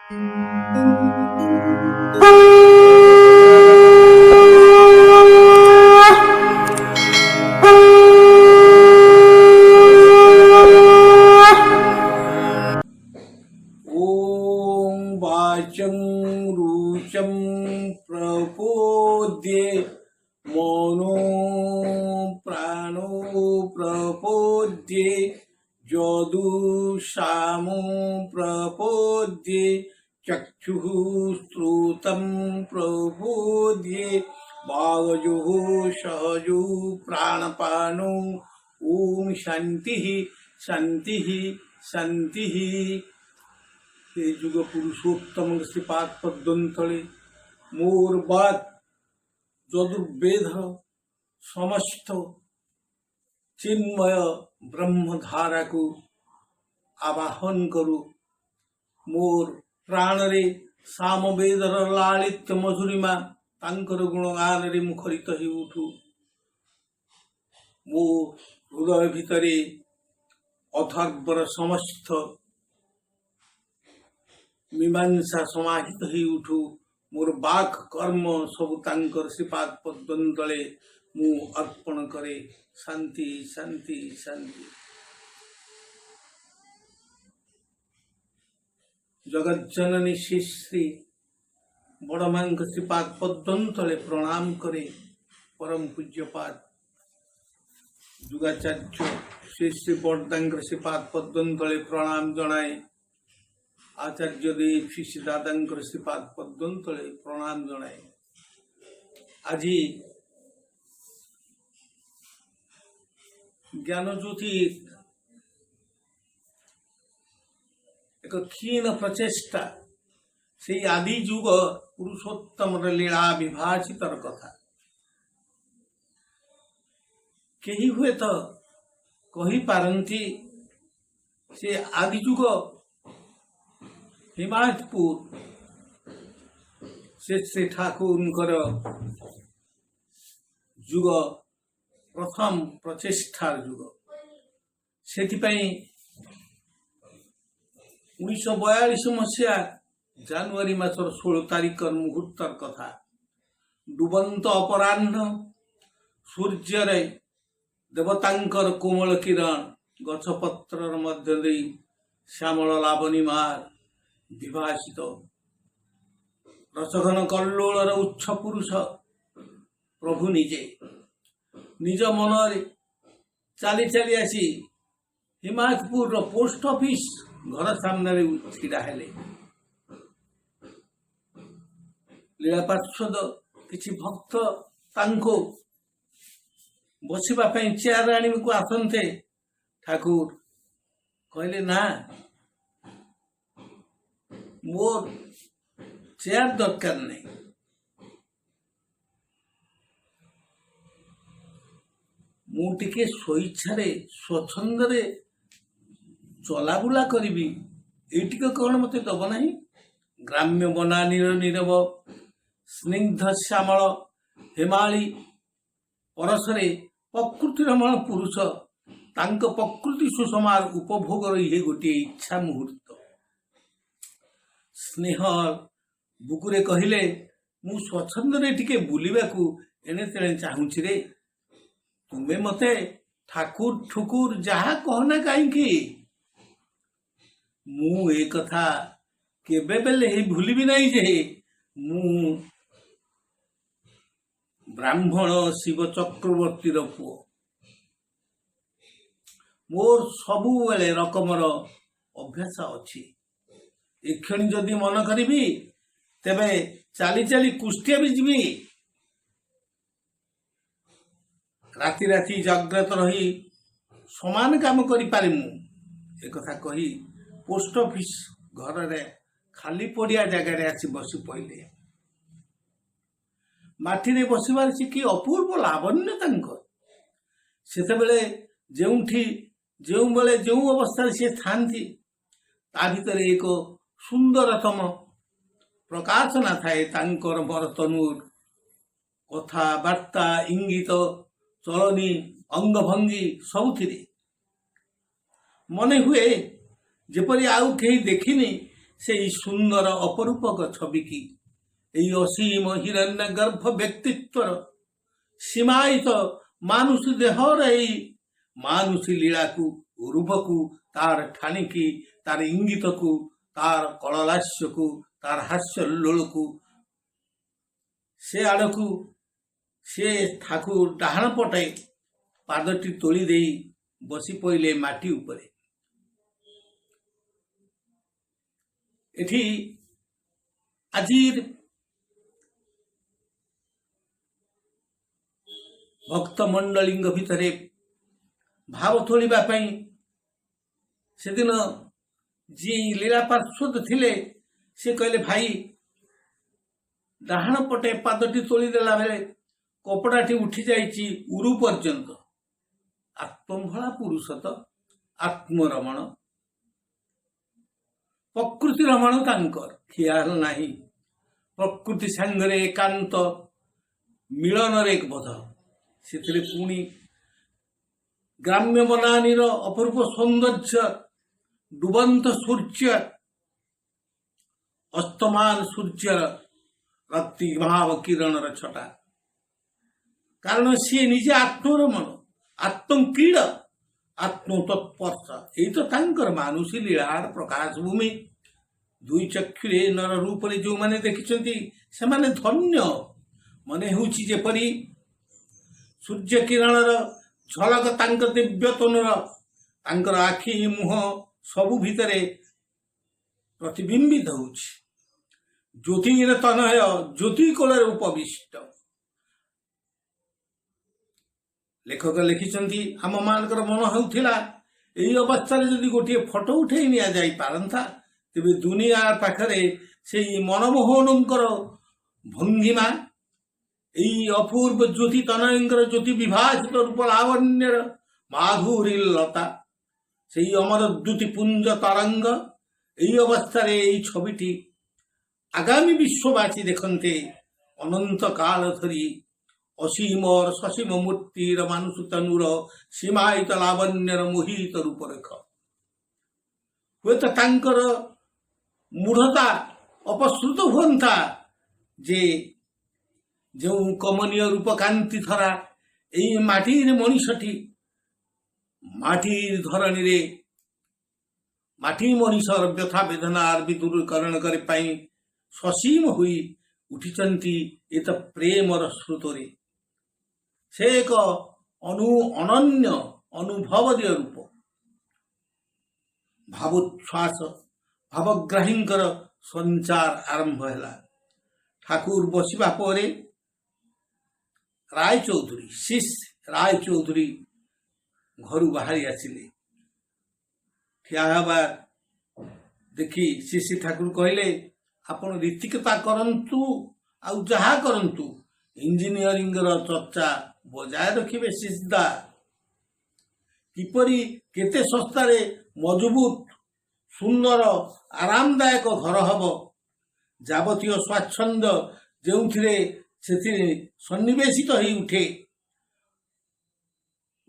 वाचं रुचं प्रपोद्ये मनो प्राणो प्रपोद्ये ज्योतिषामो प्रपोद्ये चक्षुः श्रोत्रं प्रपोद्ये वागजुः सहजो प्राणपानो ओम शांति शांति शांति। हे जुग पुरुषोत्तम श्रीपाद पद्मतले मोर बात चतुर्वेद समस्त चिन्मय ब्रह्मधारा को आवाहन करू। मोर प्राण रे सामवेदर लालित्य मधुरिमा तांकर गुणगान रे मुखरित ही उठू। मो हृदय भितरे अथर्वर समस्त मीमांसा समाहित ही उठू। मोर बाक कर्म सब तांकर श्रीपाद पद्म तले मु अर्पण करे। शांति शांति शांति। जगत जननी श्री श्री बड़मान श्रीपाद पद्म तले प्रणाम करे। परम पूज्यपाद जुगाचार्य श्री श्री बड़दांकर श्रीपाद पद्म तले प्रणाम जनाए। आचार्य देव श्री श्री दादांकर श्रीपाद पद्म तले प्रणाम जनाए। आज ज्ञानज्योति एक क्षीण प्रचेष्टा से आदि जुग पुरुषोत्तम लीला विभाजितर कथा कही हुए तो कही पारंती से आदि जुग हिमायतपुर से ठाकुर जुग प्रथम प्रचेष्टार जुग। से 1942 मसीहा जानुआरी मासर 16 तारिख मुहूर्तर कथा। डुबंत अपराह्न सूर्य रे देवतांकर कोमल किरण गछपत्र मध्य दे श्यामल लावणीमार विभाषित रसघन कल्लोलर उच्च पुरुष प्रभु निजे निज मन चली चली आसी हिमायतपुर पोस्ट ऑफिस घर सामने छिड़ा हेले। लीला पार्षद किछि भक्त तांको बसिबा पई चेयर आनी को आसंते। ठाकुर कहले ना मोर चेयर दरकार नहीं। मु टिके स्वेच्छारे स्वच्छंदरे चलाबुला करी एटिक कौन मत दब ना। ग्राम्य बनानी नीरव स्निग्ध श्यामल हेमाली परसरे प्रकृति रमण पुरुष तांक प्रकृति सुषमार उपभोगर ये गोटे इच्छा मुहूर्त। स्नेह बुकुरे कहले मु स्वच्छंदरे टिके बुलिबाकू एने तेणे चाहूछि रे। तुमे मते ठाकुर ठुकुर जहा कहना कहीं मु ए कथा केबे बेले ही भूलिबी नहीं जे मु ब्राह्मण शिव चक्रवर्ती पुओ। मोर सबु बेले रकमर अभ्यास अच्छी। एक्षणी जदि मन करी तेबे चाली चाली कुष्टिया भी जीवी। राति राति जाग्रत रही समान काम करी पारे मु एक कथा कही पोस्ट ऑफिस घर रे खाली पड़िया जगह आसी बसी पड़े। माटी रे बसिबार से कि अपूर्व लावण्य तांकर। सेतेबेले जेउठी जो बेले जो अवस्था से थांती ता भितर एक सुंदरतम प्रकाशना थाए तांकर बरतनुर कथाबार्ता इंगित चलनी अंगभंगी सबुथिरे मने हुए जेपरी आउ कहीं देखिनी ସେଇ ସୁନ୍ଦର ଅପରୂପକ ଛବିକି ଏଇ ଅସୀମ ହିରଣ୍ୟ ଗର୍ଭ ବ୍ୟକ୍ତିତ୍ୱର ସୀମାୟିତ ମାନୁଷୀ ଦେହର ଏଇ ମାନୁଷୀ ଲୀଳାକୁ ରୂପକୁ ତାର ଠାଣିକି ତାର ଇଙ୍ଗିତକୁ ତାର କଳଲାସ୍ୟକୁ ତାର ହାସ୍ୟ ଲୋଳକୁ ସେ ଆଡ଼କୁ ସେ ଠାକୁର ଡାହାଣ ପଟେ ପାଦଟି ତୋଳି ଦେଇ ବସି ପଡ଼ିଲେ ମାଟି ଉପରେ। ଏଠି ଆଜି ଭକ୍ତ ମଣ୍ଡଳୀଙ୍କ ଭିତରେ ଭାବ ତୋଳିବା ପାଇଁ ସେଦିନ ଯିଏ ଲୀଳା ପାର୍ଶ୍ୱଦ ଥିଲେ ସେ କହିଲେ, ଭାଇ ଡାହାଣ ପଟେ ପାଦଟି ତୋଳି ଦେଲା ବେଳେ କପଡ଼ାଟି ଉଠି ଯାଇଛି ଉରୁ ପର୍ଯ୍ୟନ୍ତ। ଆତ୍ମଭଳା ପୁରୁଷ ତ ଆତ୍ମରମଣ, ପ୍ରକୃତି ରମଣ ତାଙ୍କର ଖିଆଲ ନାହିଁ। ପ୍ରକୃତି ସାଙ୍ଗରେ ଏକାନ୍ତ ମିଳନରେ ବୋଧ। ସେଥିରେ ପୁଣି ଗ୍ରାମ୍ୟ ବନାନୀର ଅପୂର୍ବ ସୌନ୍ଦର୍ଯ୍ୟ, ଡୁବନ୍ତ ସୂର୍ଯ୍ୟ, ଅସ୍ତମାନ ସୂର୍ଯ୍ୟର ରକ୍ତିଭାବ କିରଣର ଛଟା। କାରଣ ସିଏ ନିଜେ ଆତ୍ମରମଣ, ଆତ୍ମକ୍ରୀଡ଼, ଆତ୍ମତତ୍ପର୍ଶ। ଏଇ ତ ତାଙ୍କର ମାନୁଷୀ ଲୀଳାର ପ୍ରକାଶ ଭୂମି। ଦୁଇ ଚକ୍ଷୁରେ ନର ରୂପରେ ଯେଉଁମାନେ ଦେଖିଛନ୍ତି ସେମାନେ ଧନ୍ୟ। ମନେ ହେଉଛି ଯେପରି ସୂର୍ଯ୍ୟ କିରଣର ଝଲକ ତାଙ୍କ ଦିବ୍ୟ ତନୁର, ତାଙ୍କର ଆଖି ମୁହଁ ସବୁ ଭିତରେ ପ୍ରତିବିମ୍ବିତ ହେଉଛି। ଜ୍ୟୋତିର ତନୟ, ଜ୍ୟୋତି କୋଳରେ ଉପବିଷ୍ଟ। ଲେଖକ ଲେଖିଛନ୍ତି, ଆମ ମାନଙ୍କର ମନ ହେଉଥିଲା ଏଇ ଅବସ୍ଥାରେ ଯଦି ଗୋଟିଏ ଫଟୋ ଉଠେଇ ନିଆଯାଇ ପାରନ୍ତା, ତେବେ ଦୁନିଆ ପାଖରେ ସେଇ ମନମୋହନଙ୍କର ଭଙ୍ଗିମା, ଏଇ ଅପୂର୍ବ ଜ୍ୟୋତି ତନୟଙ୍କର ଜ୍ୟୋତି ବିଭାସିତ ରୂପ ଲାବଣ୍ୟର ମାଧୁରୀ ଲତା, ସେଇ ଅମର ଦ୍ୟୁତି ପୁଞ୍ଜ ତରଙ୍ଗ, ଏଇ ଅବସ୍ଥାରେ ଏଇ ଛବିଟି ଆଗାମୀ ବିଶ୍ୱବାସୀ ଦେଖନ୍ତେ ଅନନ୍ତ କାଳ ଧରି ଅସୀମ ସସୀମ ମୂର୍ତ୍ତିର ମାନୁଷ ତନୁର ସୀମାୟିତ ଲାବଣ୍ୟର ମୋହିତ ରୂପରେଖ। ହୁଏତ ତାଙ୍କର ମୂଢ଼ତା ଅପସୃତ ହୁଅନ୍ତା ଯେ ଯେଉଁ କମନୀୟ ରୂପକାନ୍ତି ଧରା ଏଇ ମାଟିରେ ମଣିଷଟି ମାଟିର ଧରଣୀରେ ମାଟି ମଣିଷର ବ୍ୟଥା ବେଦନାର ବିଦୂରୀକରଣ କରିବା ପାଇଁ ସସୀମ ହୋଇ ଉଠିଛନ୍ତି ଏ ତ ପ୍ରେମର ସ୍ରୋତରେ। ସେ ଏକ ଅନନ୍ୟ ଅନୁଭବଦୀୟ ରୂପ। ଭାବୋଚ୍ଛ୍ୱାସ ଭାବଗ୍ରାହୀଙ୍କର ସଞ୍ଚାର ଆରମ୍ଭ ହେଲା। ଠାକୁର ବସିବା ପରେ ରାୟଚୌଧୁରୀ ଶିଷ ରାୟଚୌଧୁରୀ ଘରୁ ବାହାରି ଆସିଲେ। ଠିଆ ହେବା ଦେଖି ଶିଶି ଠାକୁର କହିଲେ, ଆପଣ ରୀତିକତା କରନ୍ତୁ ଆଉ ଯାହା କରନ୍ତୁ, ଇଞ୍ଜିନିୟରିଂର ଚର୍ଚ୍ଚା ବଜାୟ ରଖିବେ ଶିଷଦା। କିପରି କେତେ ଶସ୍ତାରେ ମଜବୁତ ସୁନ୍ଦର ଆରାମଦାୟକ ଘର ହବ, ଯାବତୀୟ ସ୍ୱାଚ୍ଛନ୍ଦ୍ୟ ଯେଉଁଥିରେ ସେଥିରେ ସନ୍ନିବେଶିତ ହେଇ ଉଠେ,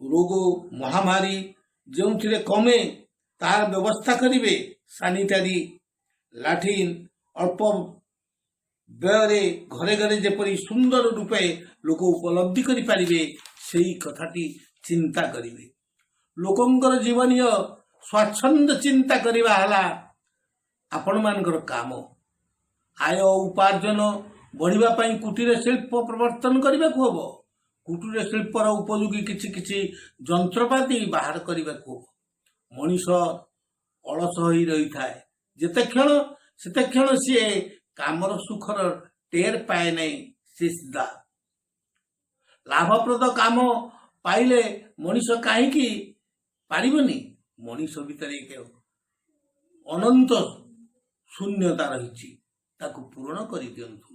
ରୋଗ ମହାମାରୀ ଯେଉଁଥିରେ କମେ ତାର ବ୍ୟବସ୍ଥା କରିବେ, ସାନିଟାରୀ ଲାଟ୍ରିନ୍ ଅଳ୍ପ ବ୍ୟୟରେ ଘରେ ଘରେ ଯେପରି ସୁନ୍ଦର ରୂପେ ଲୋକ ଉପଲବ୍ଧି କରିପାରିବେ, ସେଇ କଥାଟି ଚିନ୍ତା କରିବେ। ଲୋକଙ୍କର ଜୀବନୀୟ ସ୍ୱାଚ୍ଛନ୍ଦ୍ୟ ଚିନ୍ତା କରିବା ହେଲା ଆପଣମାନଙ୍କର କାମ। ଆୟ ଉପାର୍ଜନ ବଢ଼ିବା ପାଇଁ କୁଟୀର ଶିଳ୍ପ ପ୍ରବର୍ତ୍ତନ କରିବାକୁ ହେବ। କୁଟୀର ଶିଳ୍ପର ଉପଯୋଗୀ କିଛି କିଛି ଯନ୍ତ୍ରପାତି ବାହାର କରିବାକୁ ହେବ। ମଣିଷ ଅଳସ ହୋଇ ରହିଥାଏ, ଯେତେକ୍ଷଣ ସେତେକ୍ଷଣ ସିଏ କାମର ସୁଖର ଟେର ପାଏ ନାହିଁ। ଶିଷଦା ଲାଭପ୍ରଦ କାମ ପାଇଲେ ମଣିଷ କାହିଁକି ପାରିବନି? ମଣିଷ ଭିତରେ ଏକ ଅନନ୍ତ ଶୂନ୍ୟତା ରହିଛି, ତାକୁ ପୂରଣ କରିଦିଅନ୍ତୁ।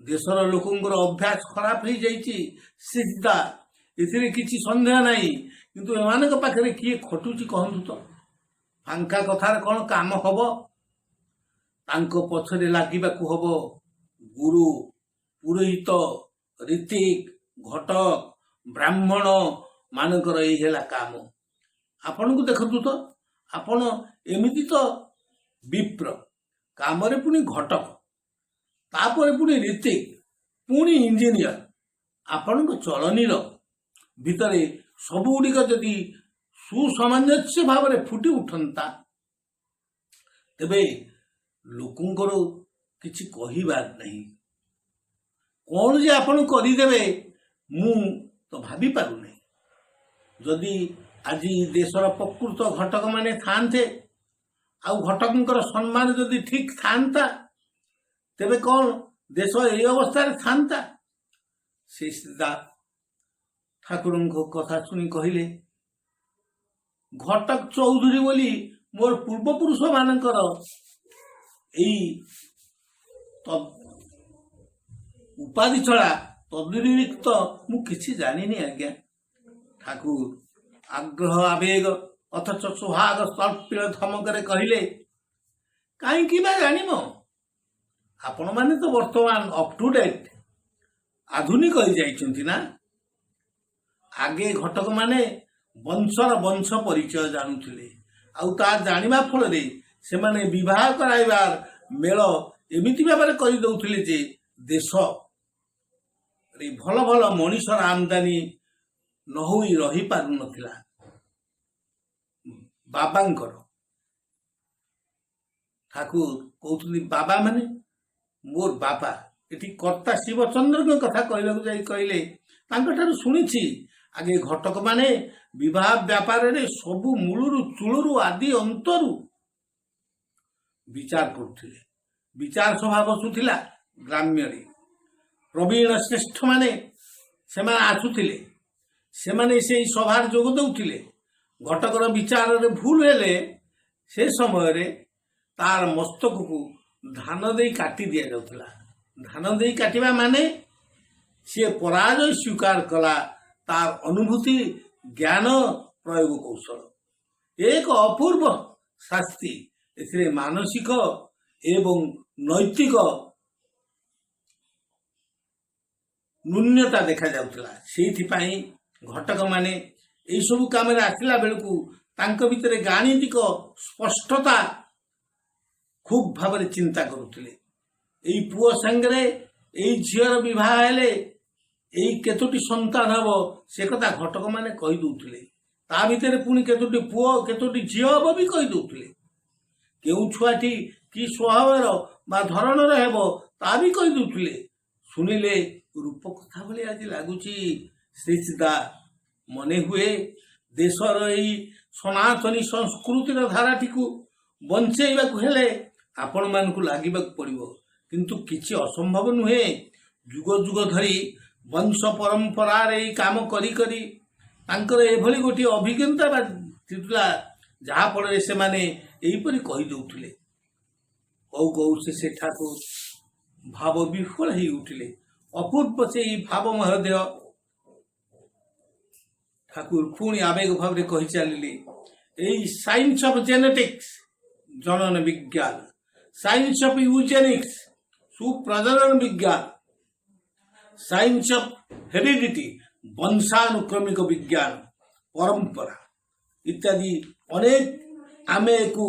ଦେଶର ଲୋକଙ୍କର ଅଭ୍ୟାସ ଖରାପ ହେଇଯାଇଛି ଶିଷଦା, ଏଥିରେ କିଛି ସନ୍ଦେହ ନାହିଁ। କିନ୍ତୁ ଏମାନଙ୍କ ପାଖରେ କିଏ ଖଟୁଛି କହନ୍ତୁ ତ? ଫାଙ୍କା କଥାରେ କ'ଣ କାମ ହବ? ତାଙ୍କ ପଛରେ ଲାଗିବାକୁ ହବ ଗୁରୁ, ପୁରୋହିତ, ରୀତିକ, ଘଟକ, ବ୍ରାହ୍ମଣ ମାନଙ୍କର ଏଇ ହେଲା କାମ। ଆପଣଙ୍କୁ ଦେଖନ୍ତୁ ତ, ଆପଣ ଏମିତି ତ ବିପ୍ର, କାମରେ ପୁଣି ଘଟକ, ତାପରେ ପୁଣି ରୀତିକ, ପୁଣି ଇଞ୍ଜିନିୟର। ଆପଣଙ୍କ ଚଳନୀର ଭିତରେ ସବୁଗୁଡ଼ିକ ଯଦି ସୁସାମଞ୍ଜସ୍ୟ ଭାବରେ ଫୁଟି ଉଠନ୍ତା, ତେବେ ଲୋକଙ୍କର କିଛି କହିବାର ନାହିଁ। କ'ଣ ଯେ ଆପଣ କରିଦେବେ ମୁଁ ତ ଭାବି ପାରୁନାହିଁ। ଯଦି ଆଜି ଦେଶର ପ୍ରକୃତ ଘଟକମାନେ ଥାନ୍ତେ, ଆଉ ଘଟକଙ୍କର ସମ୍ମାନ ଯଦି ଠିକ୍ ଥାନ୍ତା, ତେବେ କ'ଣ ଦେଶ ଏହି ଅବସ୍ଥାରେ ଥାନ୍ତା? ସେ ସିଧା ଠାକୁରଙ୍କ କଥା ଶୁଣି କହିଲେ, ଘଟକ ଚୌଧୁରୀ ବୋଲି ମୋର ପୂର୍ବପୁରୁଷ ମାନଙ୍କର ଏଇ ଉପାଧି ଛଡ଼ା ତଦ୍ବ୍ୟତିରିକ୍ତ ମୁଁ କିଛି ଜାଣିନି ଆଜ୍ଞା। ଠାକୁର ଆଗ୍ରହ ଆବେଗ ଅଥଚ ସୁହାଗ ସର୍ପିଳ ଧମକରେ କହିଲେ, କାହିଁକି ବା ଜାଣିବ? ଆପଣମାନେ ତ ବର୍ତ୍ତମାନ ଅପ୍ ଟୁ ଡେଟ୍ ଆଧୁନିକ ହୋଇଯାଇଛନ୍ତି ନା। ଆଗେ ଘଟକମାନେ ବଂଶର ବଂଶ ପରିଚୟ ଜାଣୁଥିଲେ, ଆଉ ତା ଜାଣିବା ଫଳରେ ସେମାନେ ବିବାହ କରାଇବାର ମେଳ ଏମିତି ଭାବରେ କରିଦେଉଥିଲେ ଯେ ଦେଶରେ ଭଲ ଭଲ ମଣିଷର ଆମଦାନୀ ନ ହୋଇ ରହିପାରୁନଥିଲା। ବାବାଙ୍କର ଠାକୁର କହୁଛନ୍ତି, ବାବା ମାନେ ମୋର ବାପା। ଏଠି କର୍ତ୍ତା ଶିବଚନ୍ଦ୍ରଙ୍କ କଥା କହିବାକୁ ଯାଇ କହିଲେ, ତାଙ୍କଠାରୁ ଶୁଣିଛି ଆଗେ ଘଟକ ମାନେ ବିବାହ ବ୍ୟାପାରରେ ସବୁ ମୂଳରୁ ଚୂଳରୁ ଆଦି ଅନ୍ତରୁ ବିଚାର କରୁଥିଲେ। ବିଚାର ସଭା ବସୁଥିଲା ଗ୍ରାମ୍ୟରେ। ପ୍ରବୀଣ ଶ୍ରେଷ୍ଠ ମାନେ ସେମାନେ ଆସୁଥିଲେ, ସେମାନେ ସେଇ ସଭାରେ ଯୋଗ ଦେଉଥିଲେ। ଘଟକର ବିଚାରରେ ଭୁଲ ହେଲେ ସେ ସମୟରେ ତାର ମସ୍ତକକୁ ଧାନ ଦେଇ କାଟି ଦିଆଯାଉଥିଲା। ଧାନ ଦେଇ କାଟିବା ମାନେ ସିଏ ପରାଜୟ ସ୍ୱୀକାର କଲା, ତାର ଅନୁଭୂତି ଜ୍ଞାନ ପ୍ରୟୋଗ କୌଶଳ ଏକ ଅପୂର୍ବ ଶାସ୍ତି। ଏଥିରେ ମାନସିକ ଏବଂ ନୈତିକ ନ୍ୟୁନତା ଦେଖାଯାଉଥିଲା। ସେଇଥିପାଇଁ ଘଟକ ମାନେ ଏଇସବୁ କାମରେ ଆସିଲା ବେଳକୁ ତାଙ୍କ ଭିତରେ ଗାଣିତିକ ସ୍ପଷ୍ଟତା ଖୁବ୍ ଭାବରେ ଚିନ୍ତା କରୁଥିଲେ। ଏଇ ପୁଅ ସାଙ୍ଗରେ ଏଇ ଝିଅର ବିବାହ ହେଲେ ଏଇ କେତୋଟି ସନ୍ତାନ ହବ, ସେ କଥା ଘଟକ ମାନେ କହିଦଉଥିଲେ। ତା ଭିତରେ ପୁଣି କେତୋଟି ପୁଅ କେତୋଟି ଝିଅ ହବ ବି କହିଦଉଥିଲେ। କେଉଁ ଛୁଆଟି କି ସ୍ୱଭାବର ବା ଧରଣର ହେବ ତା ବି କହିଦଉଥିଲେ। ଶୁଣିଲେ ରୂପ କଥା ଭଳି ଆଜି ଲାଗୁଛି ଶ୍ରୀସିଦା। ମନେ ହୁଏ ଦେଶର ଏଇ ସନାତନୀ ସଂସ୍କୃତିର ଧାରାଟିକୁ ବଞ୍ଚେଇବାକୁ ହେଲେ ଆପଣମାନଙ୍କୁ ଲାଗିବାକୁ ପଡ଼ିବ, କିନ୍ତୁ କିଛି ଅସମ୍ଭବ ନୁହେଁ। ଯୁଗ ଯୁଗ ଧରି ବଂଶ ପରମ୍ପରାରେ ଏଇ କାମ କରି କରି ତାଙ୍କର ଏଭଳି ଗୋଟିଏ ଅଭିଜ୍ଞତା ଥିଲା, ଯାହାଫଳରେ ସେମାନେ ଏହିପରି କହିଦେଉଥିଲେ। କହୁ କହୁ ସେ ସେଠାକୁ ଭାବ ବିହ୍ୱଳ ହେଇ ଉଠିଲେ। ଅପୂର୍ବ ସେଇ ଭାବମୟ ଦେହ। ଠାକୁର ପୁଣି ଆବେଗ ଭାବରେ କହି ଚାଲିଲେ, ଏଇ ସାଇନ୍ସ ଅଫ ଜେନେଟିକ୍ସ ଜନନ ବିଜ୍ଞାନ, ସାଇନ୍ସ ଅଫ ୟୁଜେନିକ୍ସ ସୁପ୍ରଜନନ ବିଜ୍ଞାନ, ସାଇନ୍ସ ଅଫ ହେରିଡିଟି ବଂଶାନୁକ୍ରମିକ ବିଜ୍ଞାନ, ପରମ୍ପରା ଇତ୍ୟାଦି ଅନେକ ଆମେ ଏକୁ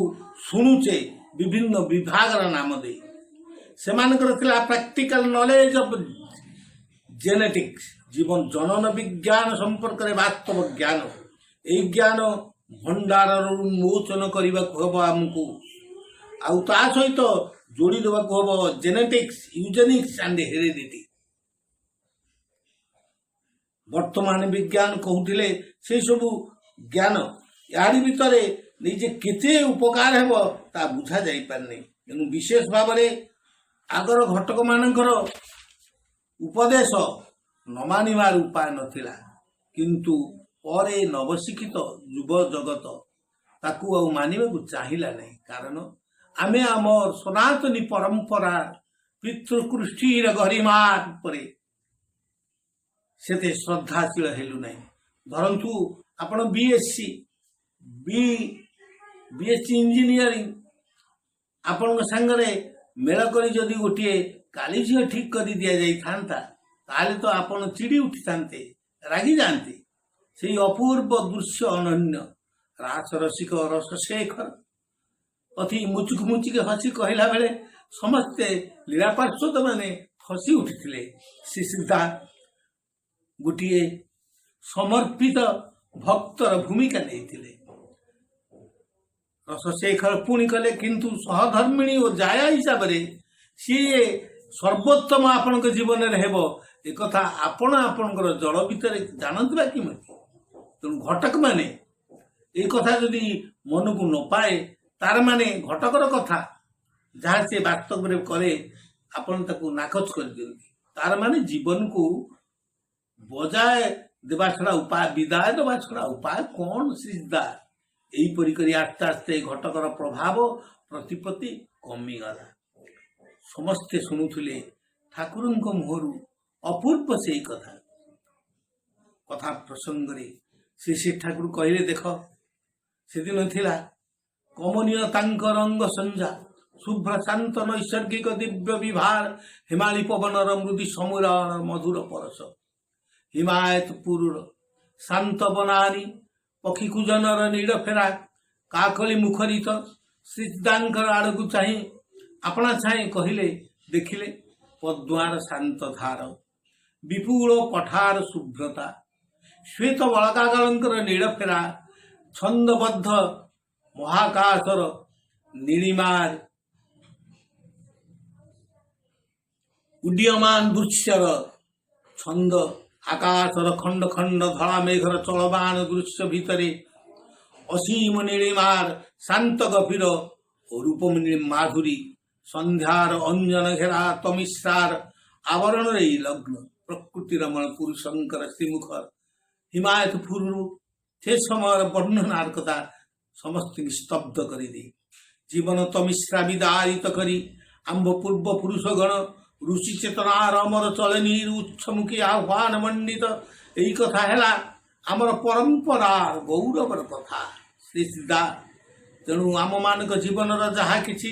ଶୁଣୁଛେ ବିଭିନ୍ନ ବିଭାଗର ନାମ ଦେଇ। ସେମାନଙ୍କର ଥିଲା ପ୍ରାକ୍ଟିକାଲ ନଲେଜ ଅଫ ଜେନେଟିକ୍ସ, ଜୀବନ ଜନନ ବିଜ୍ଞାନ ସମ୍ପର୍କରେ ବାସ୍ତବ ଜ୍ଞାନ। ଏଇ ଜ୍ଞାନ ଭଣ୍ଡାରରୁ ଉନ୍ମୋଚନ କରିବାକୁ ହେବ ଆମକୁ, ଆଉ ତା ସହିତ ଯୋଡ଼ି ଦେବାକୁ ହେବ ଜେନେଟିକ୍ସ, ୟୁଜେନିକ୍ସ ଆଣ୍ଡ ହେରିଡିଟି। ବର୍ତ୍ତମାନ ବିଜ୍ଞାନ କହୁଥିଲେ ସେଇ ସବୁ ଜ୍ଞାନ ଏହାରି ଭିତରେ ନିଜେ କେତେ ଉପକାର ହେବ ତା ବୁଝା ଯାଇପାରୁନି। ତେଣୁ ବିଶେଷ ଭାବରେ ଆଗର ଘଟକ ମାନଙ୍କର ଉପଦେଶ ନ ମାନିବାର ଉପାୟ ନଥିଲା, କିନ୍ତୁ ପରେ ନବଶିକ୍ଷିତ ଯୁବ ଜଗତ ତାକୁ ଆଉ ମାନିବାକୁ ଚାହିଁଲା ନାହିଁ। କାରଣ ଆମେ ଆମ ସନାତନୀ ପରମ୍ପରା ପିତୃକୃଷ୍ଟିର ଗରିମା ଉପରେ ସେତେ ଶ୍ରଦ୍ଧାଶୀଳ ହେଲୁ ନାହିଁ। ଧରନ୍ତୁ ଆପଣ ବିଏସ୍ସି ଇଞ୍ଜିନିୟରିଂ ଆପଣଙ୍କ ସାଙ୍ଗରେ ମେଳ କରି ଯଦି ଗୋଟିଏ କାଳି ଝିଅ ଠିକ୍ କରି ଦିଆଯାଇଥାନ୍ତା, ତାହେଲେ ତ ଆପଣ ଚିଡ଼ି ଉଠିଥାନ୍ତେ, ରାଗିଯାଆନ୍ତେ। ସେଇ ଅପୂର୍ବ ଦୃଶ୍ୟ ଅନନ୍ୟ ରାସ ରସିକ ରସଶେଖର ଅତି ମୁଚୁକୁ ମୁଚିକି ହସି କହିଲା ବେଳେ ସମସ୍ତେ ଲୀଳା ପାର୍ଶ୍ୱଦ ମାନେ ହସି ଉଠିଥିଲେ। ଶ୍ରୀ ସିଦ୍ଧା ଗୋଟିଏ ସମର୍ପିତ ଭକ୍ତର ଭୂମିକା ନେଇଥିଲେ। ରସଶେଖର ପୁଣି କଲେ କିନ୍ତୁ ସହଧର୍ମିଣୀ ଓ ଜାୟା ହିସାବରେ ସିଏ ସର୍ବୋତ୍ତମ ଆପଣଙ୍କ ଜୀବନରେ ହେବ ଏକଥା ଆପଣ ଆପଣଙ୍କର ଜଳ ଭିତରେ ଜାଣନ୍ତି ବା କେମିତି? ତେଣୁ ଘଟକ ମାନେ ଏ କଥା ଯଦି ମନକୁ ନ ପାଏ ତାର ମାନେ ଘଟକର କଥା ଯାହା ସେ ବାସ୍ତବରେ କରେ ଆପଣ ତାକୁ ନାକଚ କରିଦିଅନ୍ତି। ତାର ମାନେ ଜୀବନକୁ ବଜାୟ ଦେବା ଛଡ଼ା ଉପାୟ, ବିଦାୟ ଦେବା ଛଡ଼ା ଉପାୟ କ'ଣ ସିଦ୍ଧା? ଏହିପରି କରି ଆସ୍ତେ ଆସ୍ତେ ଘଟକର ପ୍ରଭାବ ପ୍ରତିପତ୍ତି କମିଗଲା। ସମସ୍ତେ ଶୁଣୁଥିଲେ ଠାକୁରଙ୍କ ମୁହଁରୁ ଅପୂର୍ବ ସେଇ କଥା ପ୍ରସଙ୍ଗରେ ଶ୍ରୀ ଠାକୁର କହିଲେ, ଦେଖ ସେଦିନ ଥିଲା କମନୀୟ ତାଙ୍କ ରଙ୍ଗ ସଞ୍ଜା, ଶୁଭ୍ର ଶାନ୍ତ ନୈସର୍ଗିକ ଦିବ୍ୟ ବିଭାର, ହିମାଳୀ ପବନର ମୃଦୁ ସମୁରର ମଧୁର ପରଶ, ହିମାୟତପୁରର ଶାନ୍ତ ବନାନୀ ପକ୍ଷୀ କୁଜନର ନୀଳ ଫେରା, କାକଳି ମୁଖରିତ ସିଦ୍ଧାଙ୍କର ଆଡ଼କୁ ଚାହିଁ ଆପଣା ଛାଏଁ କହିଲେ, ଦେଖିଲେ ପଦ୍ମାର ଶାନ୍ତ ଧାର, ବିପୁଳ ପଠାର ଶୁଭ୍ରତା, ଶ୍ଵେତ ବଳକାଗଳଙ୍କର ନୀଳ ଫେରା, ଛନ୍ଦବଦ୍ଧ ମହାକାଶର ନୀଳିମାର ଉଡ୍ଡୀୟମାନ ଦୃଶ୍ୟର ଛନ୍ଦ, ଆକାଶର ଖଣ୍ଡ ଖଣ୍ଡ ଧଳା ମେଘର ଚଳମାନ ଦୃଶ୍ୟ ଭିତରେ ଅସୀମ ନୀଳିମାର ଶାନ୍ତ ଗଭୀର ଓ ରୂପମଣୀ ମାଧୁରୀ, ସନ୍ଧ୍ୟାର ଅଞ୍ଜନ ଘେରା ତମିଶ୍ରାର ଆବରଣରେ ଲଗ୍ନ ପ୍ରକୃତିର ମଣ ପୁରୁଷଙ୍କର ଶ୍ରୀମୁଖର ହିମାୟତପୁରରୁ ସେ ସମୟର ବର୍ଣ୍ଣନାର କଥା ସମସ୍ତଙ୍କୁ ସ୍ତବ୍ଧ କରିଦିଏ। ଜୀବନ ତମିଶ୍ରା ବିଦାରିତ କରି ଆମ୍ଭ ପୂର୍ବ ପୁରୁଷଗଣ ଋଷି ଚେତନାର ଅମର ଚଳନୀର ଉଚ୍ଚମୁଖୀ ଆହ୍ୱାନ ମଣ୍ଡିତ ଏହି କଥା ହେଲା ଆମର ପରମ୍ପରାର ଗୌରବର କଥା। ଶ୍ରୀ ସିଦ୍ଧା, ତେଣୁ ଆମମାନଙ୍କ ଜୀବନର ଯାହା କିଛି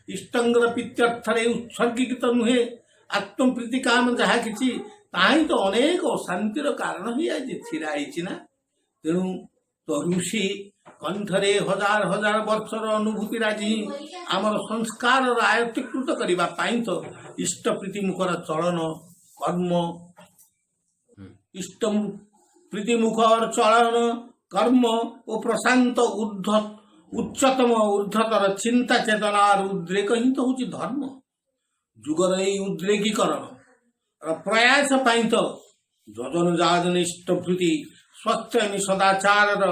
ଇଷ୍ଟଙ୍କର ପ୍ରୀତ୍ୟର୍ଥରେ ଉତ୍ସର୍ଗୀକୃତ ନୁହେଁ, ଆତ୍ମପ୍ରୀତି କାମ ଯାହା କିଛି ତାହା ହିଁ ତ ଅନେକ ଅଶାନ୍ତିର କାରଣ ହେଇଯାଇଛି, ଛିଡ଼ା ହେଇଛି ନା। ତେଣୁ ତ ଋଷି କଣ୍ଠରେ ହଜାର ହଜାର ବର୍ଷର ଅନୁଭୂତି ରାଜି ଆମର ସଂସ୍କାରର ଆୟତ୍ତୀକୃତ କରିବା ପାଇଁ ତ ଇଷ୍ଟ ପ୍ରୀତିମୁଖର ଚଳନ କର୍ମ, ଇଷ୍ଟ ପ୍ରୀତିମୁଖର ଚଳନ କର୍ମ ଓ ପ୍ରଶାନ୍ତ ଉଚ୍ଚତମ ଊର୍ଦ୍ଧ୍ୱତର ଚିନ୍ତା ଚେତନାର ଉଦ୍ରେକ ହିଁ ତ ହେଉଛି ଧର୍ମ। ଯୁଗର ଏହି ଉଦ୍ରେକୀକରଣର ପ୍ରୟାସ ପାଇଁ ତ ଯଜନ ଯାଜନ ଇଷ୍ଟଭୃତି ସ୍ୱଚ୍ଛମୀ ସଦାଚାରର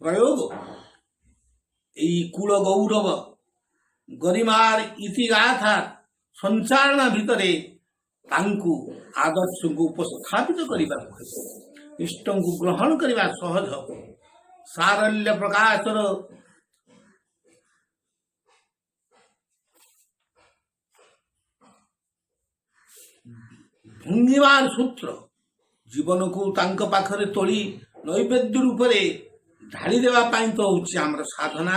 ପ୍ରୟୋଗ। ଏହି କୁଳ ଗୌରବ ଗରିମାର ଇତିଗାଥା ସଞ୍ଚାଳନା ଭିତରେ ତାଙ୍କୁ ଆଦର୍ଶଙ୍କୁ ଉପସ୍ଥାପିତ କରିବାକୁ ହେବ। ଇଷ୍ଟଙ୍କୁ ଗ୍ରହଣ କରିବା ସହଜ, ସାରଲ୍ୟ ପ୍ରକାଶର ଭଙ୍ଗିବାର ସୂତ୍ର, ଜୀବନକୁ ତାଙ୍କ ପାଖରେ ତୋଳି ନୈବେଦ୍ୟ ରୂପରେ ଢାଳି ଦେବା ପାଇଁ ତ ହେଉଛି ଆମର ସାଧନା।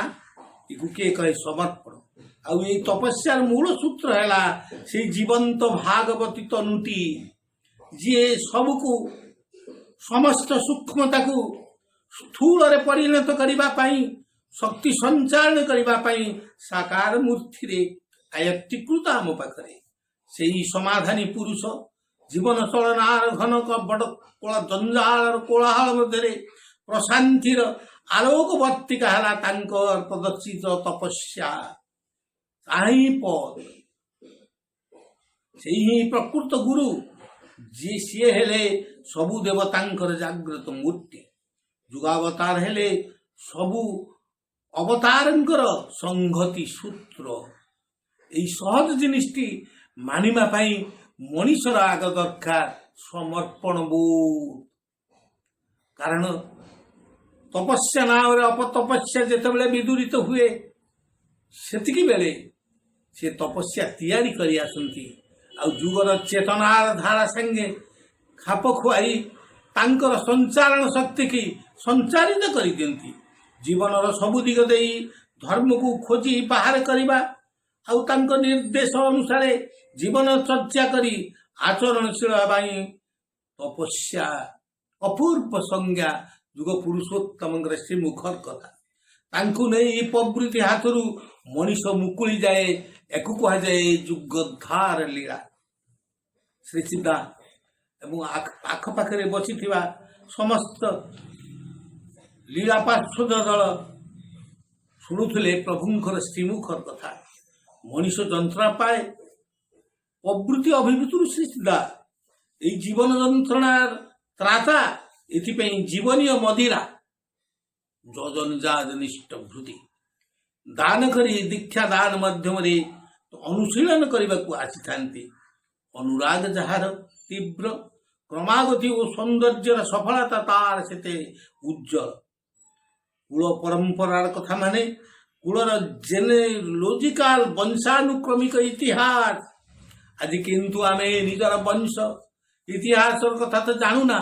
ଏକୁ କିଏ କହେ ସମର୍ପଣ। ଆଉ ଏଇ ତପସ୍ୟାର ମୂଳ ସୂତ୍ର ହେଲା ସେଇ ଜୀବନ୍ତ ଭାଗବତୀ ତନୁଟି, ଯିଏ ସବୁକୁ ସମସ୍ତ ସୂକ୍ଷ୍ମତାକୁ ସ୍ଥୂଳରେ ପରିଣତ କରିବା ପାଇଁ, ଶକ୍ତି ସଞ୍ଚାରଣ କରିବା ପାଇଁ ସାକାର ମୂର୍ତ୍ତିରେ ଆୟତ୍ତୀକୃତ ଆମ ପାଖରେ। ସେଇ ସମାଧାନୀ ପୁରୁଷ ଜୀବନ ଚଳନାର ଘନ ବଡ଼ ଜଞ୍ଜାଳର କୋଳାହଳ ମଧ୍ୟରେ ପ୍ରଶାନ୍ତିର ଆଲୋକ ବର୍ତ୍ତିକା ହେଲା ତାଙ୍କ ପ୍ରଦର୍ଶିତ ତପସ୍ୟା। ତାହିଁ ପଦ, ସେଇ ହିଁ ପ୍ରକୃତ ଗୁରୁ, ଯିଏ ସିଏ ହେଲେ ସବୁ ଦେବତାଙ୍କର ଜାଗ୍ରତ ମୂର୍ତ୍ତି। ଯୁଗାବତାର ହେଲେ ସବୁ ଅବତାରଙ୍କର ସଂହତି ସୂତ୍ର। এই ସହଜ ଜିନିଷଟି ମାନିବା ପାଇଁ ମଣିଷର ଆଗ ଦରକାର ସମର୍ପଣ ବୋଧ। କାରଣ ତପସ୍ୟା ନାଁରେ ଅପତପସ୍ୟା ଯେତେବେଳେ ବିଦୂରିତ ହୁଏ, ସେତିକି ବେଳେ ସେ ତପସ୍ୟା ତିଆରି କରି ଆସନ୍ତି। ଆଉ ଯୁଗର ଚେତନାର ଧାରା ସାଙ୍ଗେ ଖାପ ଖୁଆଇ ତାଙ୍କର ସଞ୍ଚାରଣ ଶକ୍ତିକି ସଞ୍ଚାରିତ କରିଦିଅନ୍ତି। ଜୀବନର ସବୁ ଦିଗ ଦେଇ ଧର୍ମକୁ ଖୋଜି ବାହାର କରିବା ଆଉ ତାଙ୍କ ନିର୍ଦ୍ଦେଶ ଅନୁସାରେ ଜୀବନ ଚର୍ଚ୍ଚା କରି ଆଚରଣଶୀଳ ପାଇଁ ତପସ୍ୟା ଅପୂର୍ବ ସଂଜ୍ଞା ଯୁଗ ପୁରୁଷୋତ୍ତମଙ୍କର ଶ୍ରୀମୁଖର କଥା। ତାଙ୍କୁ ନେଇ ପ୍ରବୃତ୍ତି ହାତରୁ ମଣିଷ ମୁକୁଳି ଯାଏ। ଏକୁ କୁହାଯାଏ ଯୁଗୋଦ୍ଧାର ଲୀଳା। ଶ୍ରୀ ସିଦ୍ଧା ଏବଂ ଆଖପାଖରେ ବସିଥିବା ସମସ୍ତ ଲୀଳା ପାର୍ଶ୍ୱଦ ଦଳ ଶୁଣୁଥିଲେ ପ୍ରଭୁଙ୍କର ଶ୍ରୀମୁଖର କଥା। ମଣିଷ ଯନ୍ତ୍ରଣା ପାଏ ପ୍ରବୃତ୍ତି ଅଭିଭୂତିରୁ। ଶ୍ରୀ ସିଦ୍ଧା এই জীবন যন্ত্রণার ত্রাতা, এথিপাই জীবনীয় মদিরা যজনজাত নিষ্ঠ ଭୃତି ଦାନ କରି ଦୀକ୍ଷା ଦାନ ମାଧ୍ୟମରେ ଅନୁଶୀଳନ କରିବାକୁ ଆସିଥାନ୍ତି। ଅନୁରାଗ ଯାହାର ତୀବ୍ର, କ୍ରମାଗତି ଓ ସୌନ୍ଦର୍ଯ୍ୟର ସଫଳତା ତାର ସେତେ ଉଜ୍ଜଳ। କୂଳ ପରମ୍ପରାର କଥା ମାନେ କୂଳର ଜେନେଲୋଜିକାଲ ବଂଶାନୁକ୍ରମିକ ଇତିହାସ। ଆଜି କିନ୍ତୁ ଆମେ ନିଜର ବଂଶ ଇତିହାସର କଥା ତ ଜାଣୁନା,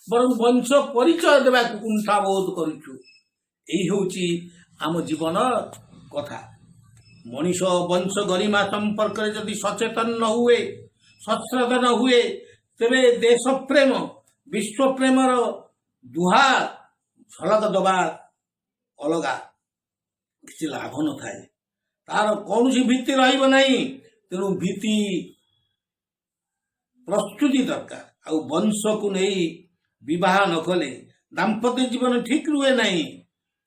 ବରଂ ବଂଶ ପରିଚୟ ଦେବାକୁ କୁଣ୍ଠାବୋଧ କରୁଛୁ। ଏଇ ହେଉଛି ଆମ ଜୀବନ କଥା। ମଣିଷ ବଂଶ ଗରିମା ସମ୍ପର୍କରେ ଯଦି ସଚେତନ ନ ହୁଏ, ସଶ୍ରଦ୍ଧ ନ ହୁଏ, ତେବେ ଦେଶ ପ୍ରେମ, ବିଶ୍ୱ ପ୍ରେମର ଦୁହା ଝଲକ ଦେବା ଅଲଗା କିଛି ଲାଭ ନଥାଏ। ତାର କୌଣସି ଭିତ୍ତି ରହିବ ନାହିଁ। ତେଣୁ ଭିତ୍ତି ପ୍ରସ୍ତୁତି ଦରକାର। ଆଉ ବଂଶକୁ ନେଇ ବିବାହ ନ କଲେ ଦାମ୍ପତ୍ୟ ଜୀବନ ଠିକ ରୁହେ ନାହିଁ।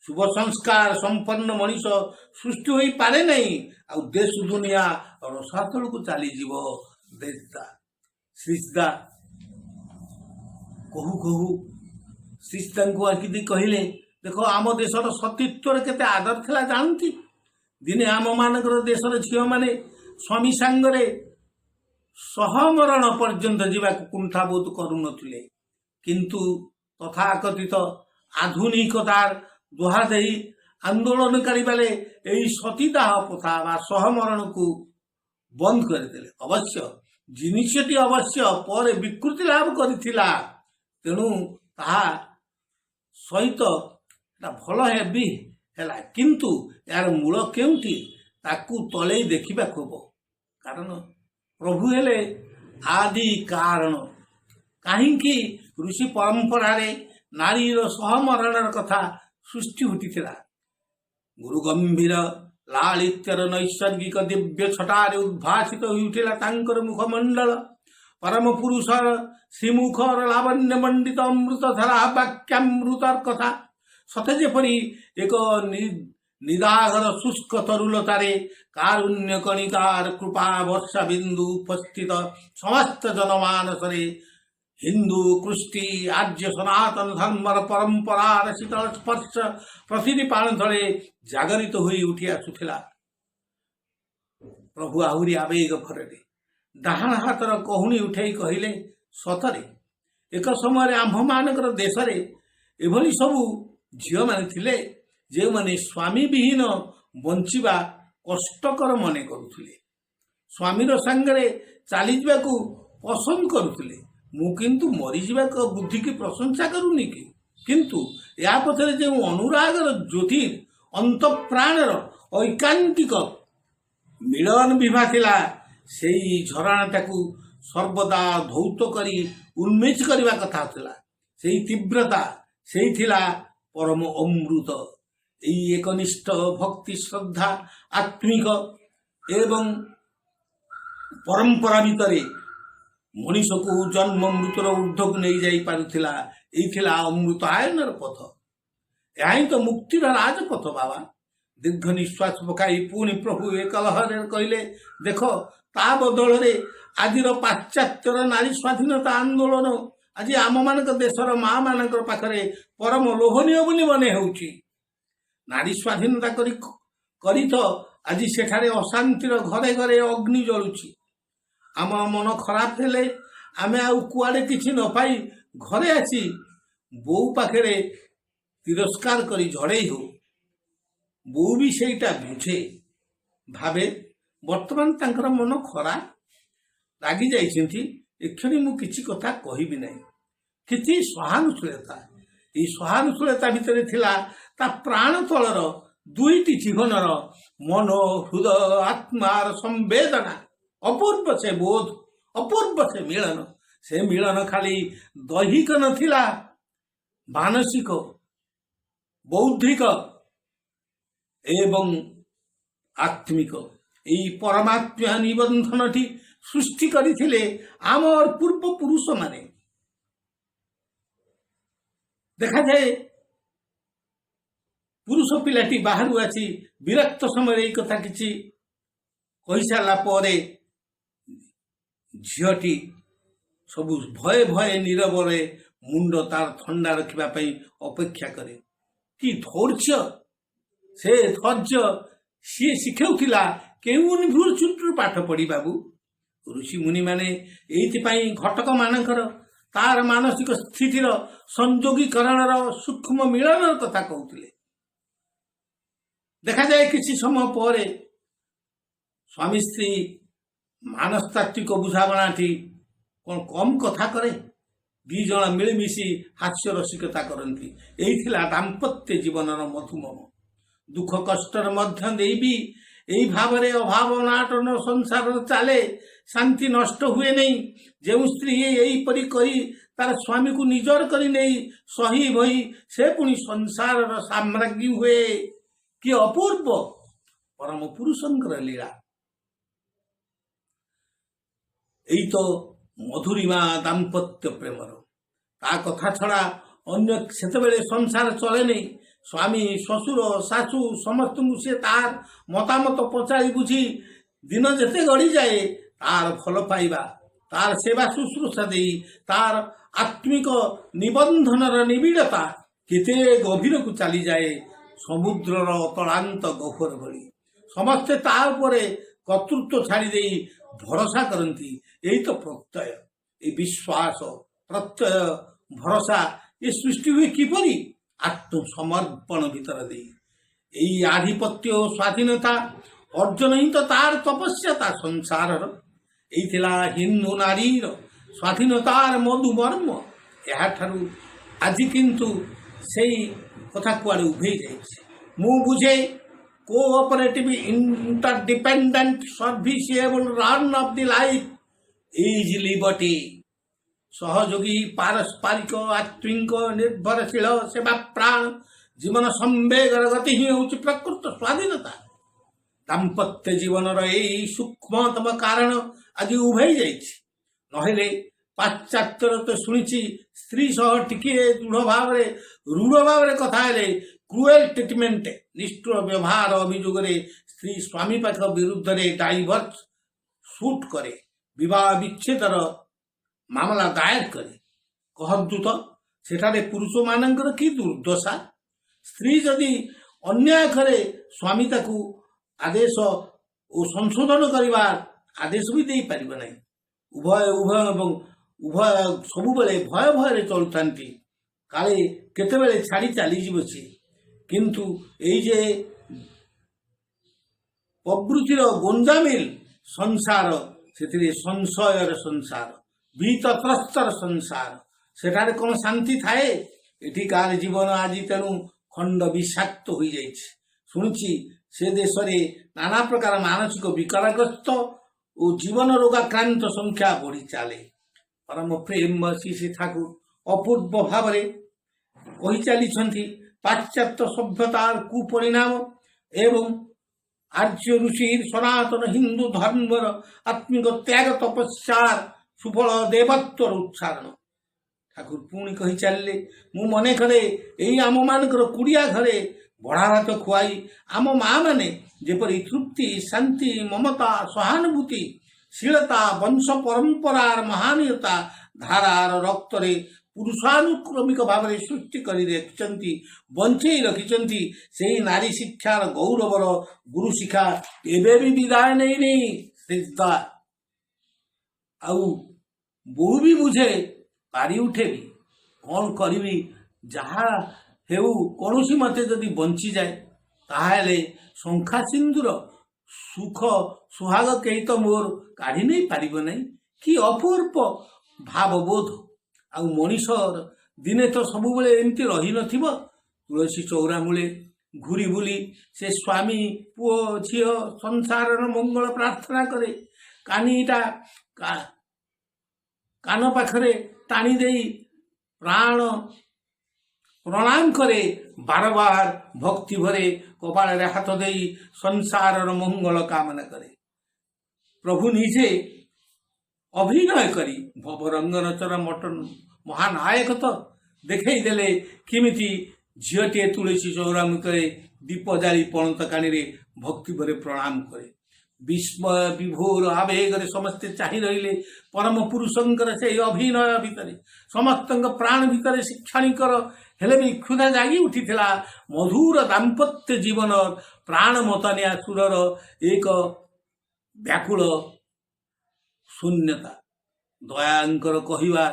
ଶୁଭ ସଂସ୍କାର ସମ୍ପନ୍ନ ମଣିଷ ସୃଷ୍ଟି ହୋଇପାରେ ନାହିଁ। ଆଉ ଦେଶ ଦୁନିଆ ରସାତଳକୁ ଚାଲିଯିବ। ଶ୍ରୀ ସିଦ୍ଧା କହୁ କହୁ ଶ୍ରୀ ସିଦ୍ଧାଙ୍କୁ ଆକି କହିଲେ, ଦେଖ ଆମ ଦେଶର ସତୀତ୍ୱର କେତେ ଆଦର ଥିଲା ଜାଣନ୍ତି? ଦିନେ ଆମ ମାନଙ୍କର ଦେଶର ଝିଅମାନେ ସ୍ୱାମୀ ସାଙ୍ଗରେ ସହମରଣ ପର୍ଯ୍ୟନ୍ତ ଯିବାକୁ କୁଣ୍ଠାବୋଧ କରୁନଥିଲେ। କିନ୍ତୁ ତଥାକଥିତ ଆଧୁନିକତାର ଦୋହା ଦେଇ ଆନ୍ଦୋଳନକାରୀ ବେଳେ ଏହି ସତୀଦାହ ପ୍ରଥା ବା ସହମରଣକୁ ବନ୍ଦ କରିଦେଲେ। ଅବଶ୍ୟ ଜିନିଷଟି ଅବଶ୍ୟ ପରେ ବିକୃତି ଲାଭ କରିଥିଲା। ତେଣୁ ତାହା ସହିତ ଭଲ ବି ହେଲା, କିନ୍ତୁ ଏହାର ମୂଳ କେଉଁଠି ତାକୁ ତଳେଇ ଦେଖିବାକୁ ହେବ। କାରଣ ପ୍ରଭୁ ହେଲେ ଆଦି କାରଣ। କାହିଁକି ଋଷି ପରମ୍ପରାରେ ନାରୀର ସହମରଣର କଥା ସୃଷ୍ଟି ଘଟିଥିଲା? ଗୁରୁ ଗମ୍ଭୀର ଲାଳିତ୍ୟର ନୈସର୍ଗିକ ଦିବ୍ୟ ଛଟାରେ ଉଦ୍ଭାସିତ ହୋଇଉଠିଲା ତାଙ୍କର ମୁଖମଣ୍ଡଳ। ପରମ ପୁରୁଷର ଶ୍ରୀମୁଖର ଲାବଣ୍ୟ ମଣ୍ଡିତ ଅମୃତଧାରା ବାକ୍ୟାମୃତର କଥା ସତେ ଯେପରି ଏକ ନିଦାଘର ଶୁଷ୍କ ତରୁଲତାରେ କାରୁଣ୍ୟ କଣିକାର କୃପା ବର୍ଷା ବିନ୍ଦୁ ଉପସ୍ଥିତ ସମସ୍ତ ଜନମାନସରେ ହିନ୍ଦୁ, କୃଷ୍ଟି, ଆର୍ଯ୍ୟ ସନାତନ ଧର୍ମର ପରମ୍ପରାର ଶୀତଳ ସ୍ପର୍ଶ ପ୍ରତିଟି ପାଣ ତଳେ ଜାଗରିତ ହୋଇ ଉଠି ଆସୁଥିଲା। ପ୍ରଭୁ ଆହୁରି ଆବେଗ ଭରରେ ଡାହାଣ ହାତର କହୁଣି ଉଠାଇ କହିଲେ, ସତରେ ଏକ ସମୟରେ ଆମ୍ଭମାନଙ୍କର ଦେଶରେ ଏଭଳି ସବୁ ଝିଅମାନେ ଥିଲେ ଯେଉଁମାନେ ସ୍ୱାମୀ ବିହୀନ ବଞ୍ଚିବା କଷ୍ଟକର ମନେ କରୁଥିଲେ, ସ୍ୱାମୀର ସାଙ୍ଗରେ ଚାଲିଯିବାକୁ ପସନ୍ଦ କରୁଥିଲେ। ମୁଁ କିନ୍ତୁ ମରିଯିବାକୁ ବୁଦ୍ଧିକି ପ୍ରଶଂସା କରୁନି କି, କିନ୍ତୁ ଏହା ପଛରେ ଯେଉଁ ଅନୁରାଗର ଜ୍ୟୋତି ଅନ୍ତଃପ୍ରାଣର ଐକାନ୍ତିକ ମିଳନ ବିଭା ଥିଲା, ସେଇ ଝରଣାଟାକୁ ସର୍ବଦା ଧୌତ କରି ଉନ୍ମେଷ କରିବା କଥା ଥିଲା। ସେଇ ତୀବ୍ରତା, ସେଇ ଥିଲା ପରମ ଅମୃତ। ଏଇ ଏକନିଷ୍ଠ ଭକ୍ତି, ଶ୍ରଦ୍ଧା, ଆତ୍ମିକ ଏବଂ ପରମ୍ପରା ଭିତରେ ମଣିଷକୁ ଜନ୍ମ ମୃତ୍ୟୁର ଊର୍ଦ୍ଧ୍ୱକୁ ନେଇଯାଇ ପାରୁଥିଲା। ଏଇ ଥିଲା ଅମୃତ ଆୟନର ପଥ। ଏହା ହିଁ ତ ମୁକ୍ତିର ରାଜପଥ। ବାବା ଦୀର୍ଘ ନିଶ୍ୱାସ ପକାଇ ପୁଣି ପ୍ରଭୁ ଏକଲହରେ କହିଲେ, ଦେଖ ତା ବଦଳରେ ଆଜିର ପାଶ୍ଚାତ୍ୟର ନାରୀ ସ୍ୱାଧୀନତା ଆନ୍ଦୋଳନ ଆଜି ଆମମାନଙ୍କ ଦେଶର ମା ମାନଙ୍କର ପାଖରେ ପରମ ଲୋଭନୀୟ ବୋଲି ମନେ ହେଉଛି। ନାରୀ ସ୍ୱାଧୀନତା କରି ତ ଆଜି ସେଠାରେ ଅଶାନ୍ତିର ଘରେ ଘରେ ଅଗ୍ନି ଜଳୁଛି। ଆମ ମନ ଖରାପ ହେଲେ ଆମେ ଆଉ କୁଆଡ଼େ କିଛି ନ ପାଇ ଘରେ ଆସି ବୋଉ ପାଖରେ ତିରସ୍କାର କରି ଝଡ଼େଇ ହଉ। ବୋଉ ବି ସେଇଟା ବୁଝେ, ଭାବେ ବର୍ତ୍ତମାନ ତାଙ୍କର ମନ ଖରାପ, ରାଗି ଯାଇଛନ୍ତି, ଏକ୍ଷଣି ମୁଁ କିଛି କଥା କହିବି ନାହିଁ। କିଛି ସହାନୁଶୀଳତା, ଏଇ ସହାନୁଶୀଳତା ଭିତରେ ଥିଲା ତା ପ୍ରାଣ ତଳର ଦୁଇଟି ଜୀବନର ମନ, ହୃଦୟ, ଆତ୍ମାର ସମ୍ବେଦନା। ଅପୂର୍ବ ସେ ବୋଧ, ଅପୂର୍ବ ସେ ମିଳନ। ସେ ମିଳନ ଖାଲି ଦୈହିକ ନଥିଲା, ମାନସିକ, ବୌଦ୍ଧିକ ଏବଂ ଆତ୍ମିକ এই ପରମାତ୍ମା ନିବନ୍ଧନଟି ସୃଷ୍ଟି କରିଥିଲେ ଆମର ପୂର୍ବପୁରୁଷମାନେ। ଦେଖାଯାଏ ପୁରୁଷ ପିଲାଟି ବାହାରୁ ଆସି ବିରକ୍ତ ସମୟରେ এই କଥା କିଛି କହିସାରିଲା ପରେ ଝିଅଟି ସବୁ ଭয়ে ଭয়ে ନୀରବରେ ମୁଣ୍ଡ ତାର ଥଣ୍ଡା ରଖିବା ପାଇଁ ଅପେକ୍ଷା କରେ। କି ଧୈର୍ଯ୍ୟ, ସେ ଧୈର୍ଯ୍ୟ ସିଏ ଶିଖାଉଥିଲା କେଉଁ ଚୁଟରୁ ପାଠ ପଢି ବାବୁ। ଋଷି ମୁନିମାନେ ଏଇଥିପାଇଁ ଘଟକ ମାନଙ୍କର ତାର ମାନସିକ ସ୍ଥିତିର ସଂଯୋଗୀକରଣର ସୂକ୍ଷ୍ମ ମିଳନର କଥା କହୁଥିଲେ। ଦେଖାଯାଏ କିଛି ସମୟ ପରେ ସ୍ୱାମୀ ସ୍ତ୍ରୀ ମାନସ୍ତାତ୍ତ୍ୱିକ ବୁଝାମଣାଟି କଣ କମ୍ କଥା କରେ। ଦି ଜଣ ମିଳିମିଶି ହାସ୍ୟ ରସିକତା କରନ୍ତି। ଏଇ ଥିଲା ଦାମ୍ପତ୍ୟ ଜୀବନର ମଧୁମମ। ଦୁଃଖ କଷ୍ଟର ମଧ୍ୟ ଦେଇ ବି এই ଭାବରେ ଅଭାବ ଅନାଟନ ସଂସାର ଚାଲେ, ଶାନ୍ତି ନଷ୍ଟ ହୁଏ ନାହିଁ। ଯେଉଁ ସ୍ତ୍ରୀ ଏଇପରି କରି ତାର ସ୍ୱାମୀକୁ ନିଜର କରି ନେଇ ସହି ଭଇ ସେ ପୁଣି ସଂସାରର ସାମ୍ରାଜ୍ଞୀ ହୁଏ। କି ଅପୂର୍ବ ପରମ ପୁରୁଷଙ୍କର ଲୀଳା। এই ତ ମଧୁରିମା ଦାମ୍ପତ୍ୟ ପ୍ରେମର। ତା କଥା ଛଡ଼ା ଅନ୍ୟ ସେତେବେଳେ ସଂସାର ଚଳେ ନାହିଁ। ସ୍ୱାମୀ ଶ୍ୱଶୁର ଶାଶୁ ସମସ୍ତଙ୍କୁ ସେ ତାର ମତାମତ ପଚାରି ବୁଝି ଦିନ ଯେତେ ଗଡ଼ିଯାଏ ତାର ଭଲ ପାଇବା, ତାର ସେବା ଶୁଶ୍ରୂଷା ଦେଇ ତାର ଆତ୍ମିକ ନିବନ୍ଧନର ନିବିଡ଼ତା କେତେ ଗଭୀରକୁ ଚାଲିଯାଏ ସମୁଦ୍ରର ଅତଳାନ୍ତ ଗହ୍ୱର ଭଳି। ସମସ୍ତେ ତା ଉପରେ କର୍ତ୍ତୃତ୍ୱ ଛାଡ଼ି ଦେଇ ଭରସା କରନ୍ତି। ଏଇ ତ ପ୍ରତ୍ୟୟ, এই ବିଶ୍ୱାସ, ପ୍ରତ୍ୟୟ, ଭରସା ଏ ସୃଷ୍ଟି ହୁଏ କିପରି? ଆତ୍ମସମର୍ପଣ ଭିତର ଦେଇ। এই ଆଧିପତ୍ୟ ଓ ସ୍ୱାଧୀନତା ଅର୍ଜନ ହିଁ ତ ତାର ତପସ୍ୟା, ତା ସଂସାରର। এই ଥିଲା ହିନ୍ଦୁ ନାରୀର ସ୍ୱାଧୀନତାର ମଧୁମର୍ମ। ଏହାଠାରୁ ଆଜି କିନ୍ତୁ ସେଇ କଥା କୁଆଡ଼େ ଉଭେଇ ଯାଇଛି। ମୁଁ ବୁଝେ cooperative interdependent serviceable run of the life is liberty. ସହଯୋଗୀ ପାରସ୍ପରିକ ଆତ୍ମିକ ନିର୍ଭରଶୀଳ ସେବା ପ୍ରାଣ ଜୀବନ ସମ୍ବେଗର ଗତି ହିଁ ହେଉଛି ପ୍ରକୃତ ସ୍ୱାଧୀନତା। ଦାମ୍ପତ୍ୟ ଜୀବନର ଏଇ ସୂକ୍ଷ୍ମତମ କାରଣ ଆଜି ଉଭେଇ ଯାଇଛି। ନହେଲେ ପାଶ୍ଚାତ୍ୟର ତ ଶୁଣିଛି ସ୍ତ୍ରୀ ସହ ଟିକିଏ ରୂଢ଼ ଭାବରେ କଥା ହେଲେ କ୍ରୁଏଲ ଟ୍ରିଟମେଣ୍ଟ, ନିଷ୍ଠୁର ବ୍ୟବହାର ଅଭିଯୋଗରେ ସ୍ତ୍ରୀ ସ୍ୱାମୀ ପାଖ ବିରୁଦ୍ଧରେ ଡାଇଭର୍ସ ସୁଟ୍ କରେ, ବିବାହ ବିଚ୍ଛେଦର ମାମଲା ଦାୟର କରେ। କହନ୍ତୁ ତ ସେଠାରେ ପୁରୁଷମାନଙ୍କର କି ଦୁର୍ଦ୍ଦଶା? ସ୍ତ୍ରୀ ଯଦି ଅନ୍ୟାୟ କରେ ସ୍ୱାମୀ ତାକୁ ଆଦେଶ ଓ ସଂଶୋଧନ କରିବା ଆଦେଶ ବି ଦେଇପାରିବ ନାହିଁ। ଉଭୟ ସବୁବେଳେ ଭୟ ଭୟରେ ଚଳୁଥାନ୍ତି, କାଳେ କେତେବେଳେ ଛାଡ଼ି ଚାଲିଯିବ ସେ। କିନ୍ତୁ ଏଇ ଯେ ପ୍ରବୃତ୍ତିର ଗୋଞ୍ଜାମିଲ ସଂସାର, ସେଥିରେ ସଂଶୟର ସଂସାର, ଭୀତତ୍ରସ୍ତର ସଂସାର, ସେଠାରେ କ'ଣ ଶାନ୍ତି ଥାଏ? ଏଠିକାର ଜୀବନ ଆଜି ତେଣୁ ଖଣ୍ଡ ବିଷାକ୍ତ ହୋଇଯାଇଛି। ଶୁଣିଛି ସେ ଦେଶରେ ନାନା ପ୍ରକାର ମାନସିକ ବିକାରଗ୍ରସ୍ତ ଓ ଜୀବନ ରୋଗାକ୍ରାନ୍ତ ସଂଖ୍ୟା ବଢ଼ି ଚାଲେ। ପରମ ପ୍ରେମ ଶ୍ରୀ ଠାକୁର ଅପୂର୍ବ ଭାବରେ କହି ଚାଲିଛନ୍ତି ପାଶ୍ଚାତ୍ୟ ସଭ୍ୟତାର କୁପରିଣାମ ଏବଂ ଆର୍ଯ୍ୟ ଋଷିର ସନାତନ ହିନ୍ଦୁ ଧର୍ମର ଆତ୍ମିକ ତ୍ୟାଗ ତପସ୍ୟାର ସୁଫଳ ଦେବତ୍ୱର ଉଚ୍ଚାରଣ। ଠାକୁର ପୁଣି କହି ଚାଲିଲେ, ମୁଁ ମନେ କରେ ଏଇ ଆମମାନଙ୍କର କୁଡ଼ିଆ ଘରେ ବଢ଼ା ଭାତ ଖୁଆଇ ଆମ ମା ମାନେ ଯେପରି ତୃପ୍ତି, ଶାନ୍ତି, ମମତା, ସହାନୁଭୂତି, ଶୀଳତା, ବଂଶ ପରମ୍ପରାର ମହାନୀୟତା ଧାରାର ରକ୍ତରେ ପୁରୁଷାନୁକ୍ରମିକ ଭାବରେ ସୃଷ୍ଟି କରି ରଖିଛନ୍ତି, ବଞ୍ଚେଇ ରଖିଛନ୍ତି। ସେହି ନାରୀ ଶିକ୍ଷାର ଗୌରବର ଗୁରୁ ଶିକ୍ଷା ଏବେ ବି ବିଦାୟ ନେଇନି। ଆଉ ବୋହୂ ବି ବୁଝେ, ପାରି ଉଠେ ବି, କ'ଣ କରିବି, ଯାହା ହେଉ କୌଣସି ମତେ ଯଦି ବଞ୍ଚିଯାଏ ତାହେଲେ ଶଙ୍ଖା ସିନ୍ଦୁର ସୁଖ ସୁହାଗ କେହି ତ ମୋର କାଢ଼ି ନେଇ ପାରିବ ନାହିଁ। କି ଅପୂର୍ବ ଭାବବୋଧ। ଆଉ ମଣିଷର ଦିନେ ତ ସବୁବେଳେ ଏମିତି ରହିନଥିବ। ତୁଳସୀ ଚଉରା ମୂଳେ ଘୁରି ବୁଲି ସେ ସ୍ୱାମୀ, ପୁଅ, ଝିଅ ସଂସାରର ମଙ୍ଗଳ ପ୍ରାର୍ଥନା କରେ। କାନିଟା କାନ ପାଖରେ ଟାଣି ଦେଇ प्रणाम करे बार बार भक्ति भरे कपाल हाथ दे संसार मंगल कामना करे। प्रभु निजे अभिनय करी भवरंगनचर मटन महानायक तो देखई देले किमिति झीटे तुलसी चौरा मुखरे दीप जाली पणत कानी भक्ति भरे प्रणाम करे। विस्मय विभोर आवेग समस्ते चाहि रहिले परम पुरुषंकर से अभिनय भितर समस्त प्राण भितर शिक्षाणिकर हेले भी क्षुधा जागी उठिथिला मधुर दाम्पत्य जीवन प्राण मतनिया सुरर एक व्याकुल शून्यता दयांकर कहवा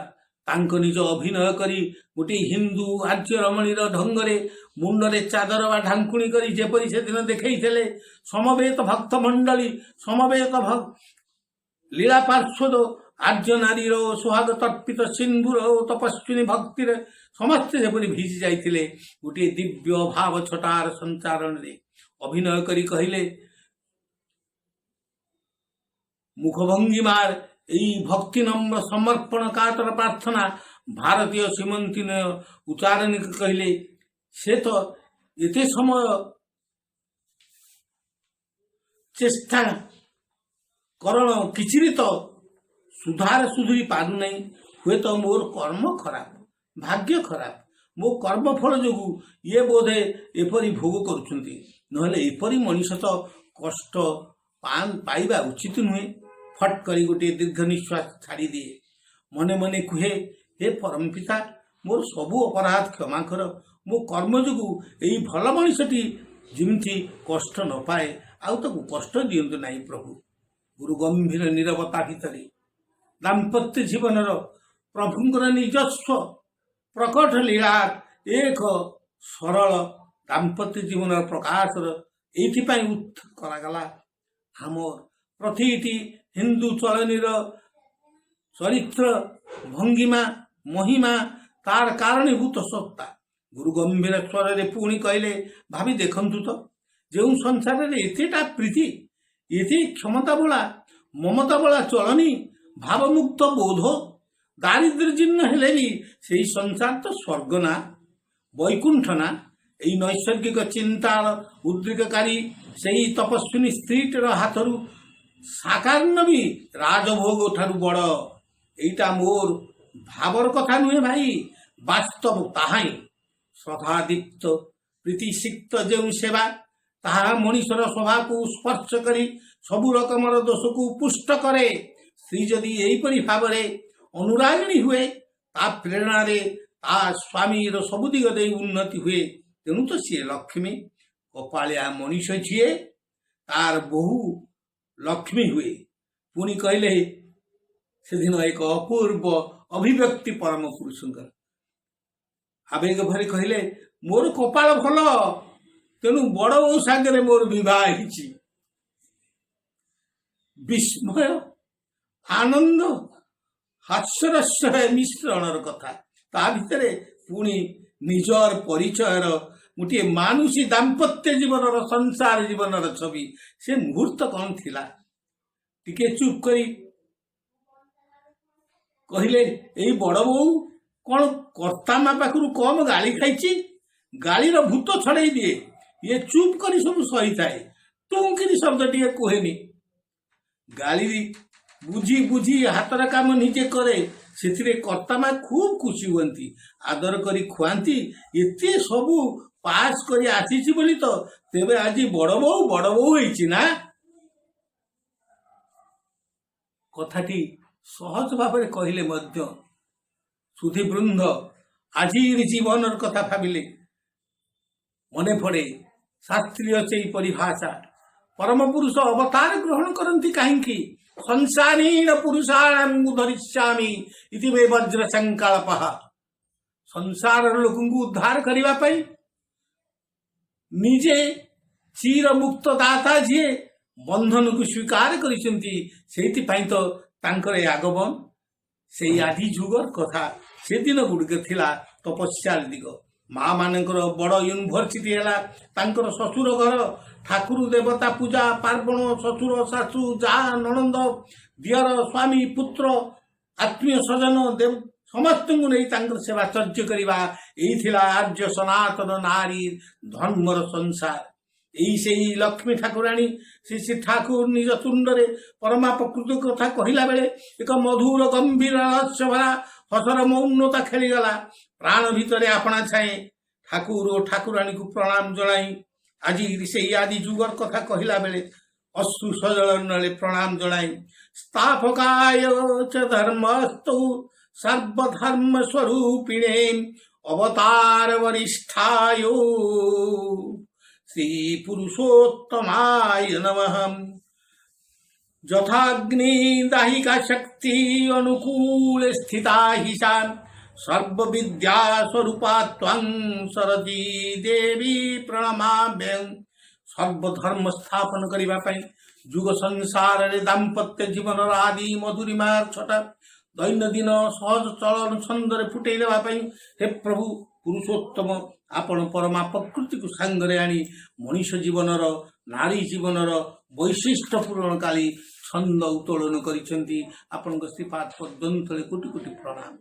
तांक निज अभिनय करी गोटे हिंदू आर्य रमणीर ढंगरे मुंडरे चादर वा ढांकुणी करी जेपरी से दिन देखैथिले समवेत भक्त मंडली समवेत लीला पार्श्वद आर्य नारीर सुहाग तर्पित सिंधुर तपस्विनी भक्तिर समस्ते जेपरी भिजी जाइथिले गोटे दिव्य भाव छटार संचारण रे अभिनय करी कहिले मुखभंगिमार এই ভক্তি নম্র সমর্পণ কাতর প্রার্থনা ভারতীয় সীমন্তিন উচ্চারণ কহিলে সে তো এতে সময় চেষ্টা করণ কিছু তো সুধার সুধুরি পারু নাই হুয়েত মোর কর্ম খারাপ ভাগ্য খারাপ মো কর্মফল যোগু ইয়ে বোধে এপরি ভোগ করুଛନ୍ତି নহলে এপরি মଣିষ তো কষ্ট পাইবা উচিত নুহে। फट करी गोटे दीर्घ निश्वास छाड़ी दिए मने मने कहे हे परम पिता मोर सबू अपराध क्षमा कर मो कर्म जोगु यही भल मनिषटी जिमती कष्ट न पाए आउ ताकू कष्ट दियंतु नाही प्रभु। गुरु गंभीर नीरवता भितर दाम्पत्य जीवन प्रभुंकर निजस्व प्रकट लीला एक सरल दाम्पत्य जीवन प्रकाशर एइथिपाई उत् करागला हमर प्रतिटी हिंदू चलनीर चरित्र भंगिमा महिमा तार कारणीभूत सत्ता। गुरु गंभीर स्वर रे पुणी कहले भाभी देखंतु तो जो संसार रे एतेटा प्रीति एते क्षमता बोला ममता बोला चलनी भावमुक्त बोध दारिद्र्य जीर्ण हेले भी से संसार तो स्वर्ग ना वैकुंठ ना यही नैसर्गिक चिंतार उद्रेककारी से तपस्विनी स्त्रीटर हाथरू साकार भी राजभोग ठारू बड़ एटा मोर भावर कथा नुहे भाई वास्तव ताहाई श्रद्धादीप्त प्रीतिसिक्त जो सेवा ताहा मनीषर स्वभाव को स्पर्श करी सबु रकमर दोष को पुष्ट करे। स्त्री जदि एहीपरि भाव अनुरागिणी हुए ता प्रेरणा रे ता स्वामी सबु दिग दे उन्नति हुए तेणु तो सी लक्ष्मी कपालिया मनीष झीए तार बहु लक्ष्मी हुए। पुणी कहले से दिन एक अपूर्व अभिव्यक्ति परम पुरुषंकर आवेग भरी कहले मोर कपाल भल तेणु बड़ बो सागरे मोर विवाह हिची। विस्मय आनंद हास्यरस्य मिश्रणर कथा ता भितरे पुणी निजर परिचयर गोटे मानुषी दाम्पत्य जीवन संसार जीवन छवि से मुहूर्त कौन थिला टिके चुप करी कहले एई बड़ बो कौन कर्ता मा पाखरु कम गाली खाइची गालीर भूत छड़ाई दिए ये चुप करी सब सही थाए टुंकिरी शब्द टिके कहेनी गाली बुझी बुझी हातर काम निजे करे से कर्ता मा खूब खुशी हुअंती आदर करी खुआंती एते सबू पास करी आसीची बोली तो तेबे आज बड़ बो होईची ना। कथाटी सहज भाव कहले मध्य सुधीवृंद आजिर जीवन कथा भाविले मने पड़े शास्त्रीय से परिभाषा परम पुरुष अवतार ग्रहण करती कहीं संसारीण पुरुषाणाम उद्धरिष्यामि इति मे वज्र संकल्पः संसार लोक उद्धार करने निजे चीर मुक्त दाता जी बंधन को स्वीकार करिसेंती तो तांकर आगमन से आदि जुगर कथा से दिन गुड़िक थिला तपस्या दिग माँ मानकर बड़ यूनिभर्सिटी है तांकर ससुर घर ठाकुर देवता पूजा पार्वण ससुर सासू जा ननंद दियर स्वामी पुत्र आत्मीय स्वजन देव समस्त को नहीं तांकर सेवा चर्चा करवा यही आर्य सनातन नारी धर्मर संसार यही से लक्ष्मी ठाकुराणी श्री श्री ठाकुर निज तुंडरे परमा प्रकृति कथा कहला बेले एक मधुर गंभीर रहस्य भरा हसर मौनता खेलीगला प्राण भितर आपणा छाए ठाकुर और ठाकुराणी को प्रणाम जनाई आज से आदि जुगर कथा कहला बेले अश्रु सजल प्रणाम जनाई स्थापकाय च धर्मस्तु सर्वधर्म स्वरूपिणे अवतार वरिष्ठाय श्री पुरुषोत्तमाय नमः यथाग्नि दाहिका शक्ति अनुकूल स्थिता हि सा सर्व विद्या स्वरूपा त्वं सरदी देवी प्रणमाम्यं सर्वधर्म स्थापन करिबा पई जुग संसार रे दाम्पत्य जीवन आदि मधुरिमा छटा दैनंदिन सहज चलन छंदरे फुटै देबा पई हे प्रभु पुरुषोत्तम आपण परमा प्रकृति को सांगरे आनी मनुष्य जीवनर नारी जीवनर वैशिष्ट्य पूरण काली छंद उत्तोलन करिसेंती आपन श्रीपाद पद्मंतले कोटि कोटि प्रणाम।